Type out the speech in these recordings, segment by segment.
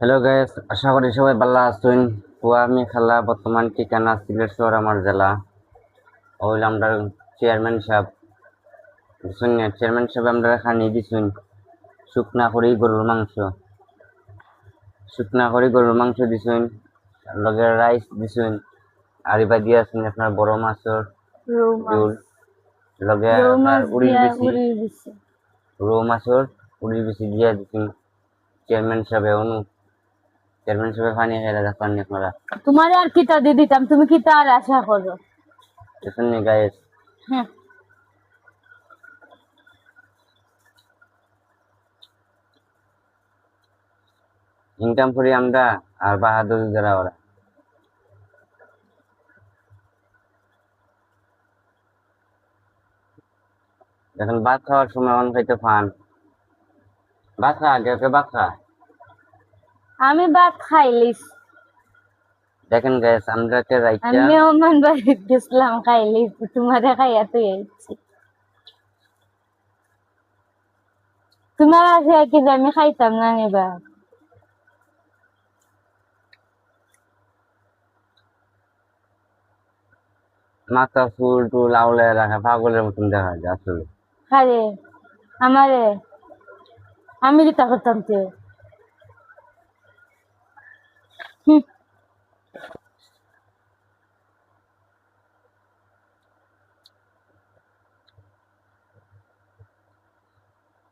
Hello guys, আশা করি সবাই ভালো আছেন। তো আমি খেলা বর্তমান ঠিকানা সিলেট শহর আমার জেলা। ওই আমরা চেয়ারম্যান সাহেব বুঝছেন না, চেয়ারম্যান সাহেব আমরা খানি দিছুন শুকনা করি গরুর মাংস দিছুন, লগে রাইস দিছুন, আর এবার দিয়ে আছেন আপনার বড় মাছের রৌ মাছ ঝোল, লগে রৌ আপনার মাছ উড়ির দিয়া বেশি উড়িয়ে দিছে। রৌ মাছের উড়ির বেশি দিয়ে দিছুন। চেয়ারম্যান সাহেব পানি খেলে দেখেন আপনারা তোমার আর কিতা দিয়ে দিতাম, তুমি কিতা আর আশা করো? দেখেন নি গাইস। হ্যাঁ, ইনকাম করি আমরা আর বাহাদুর যারা ওরা। দেখেন ভাত খাওয়ার সময় অন খাইতে ফান ভাত খা আগে ওকে ভাত খা। আমি ভাত খাইলিস। দেখেন গ্যাস আমরাকে আমি রাইখা মেহমান বাড়িতে গেছিলাম, খাইলিস তোমারে খাইয়া তুই আইছি। তোমার আছে কি যে আমি খাইতাম না নিবা? মাথা ফুল টুল আউলে রাখা পাগলের মতন দেখা যায় আসলে। খারে আমারে আমি কিতা করতাম তে? হুম,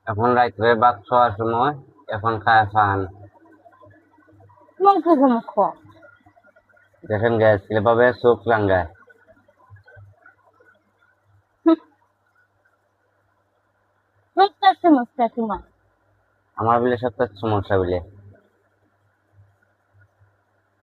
এখন রাইতে ভাত খাওয়ার সময় এখন খায় ফান। তোমার কাছে মুখ দেখেন গ্যাস এভাবে চোখ রাঙ্গায়। মুখ কাছে মুখটা তোমার। আমার বলে সব সমস্যা বলে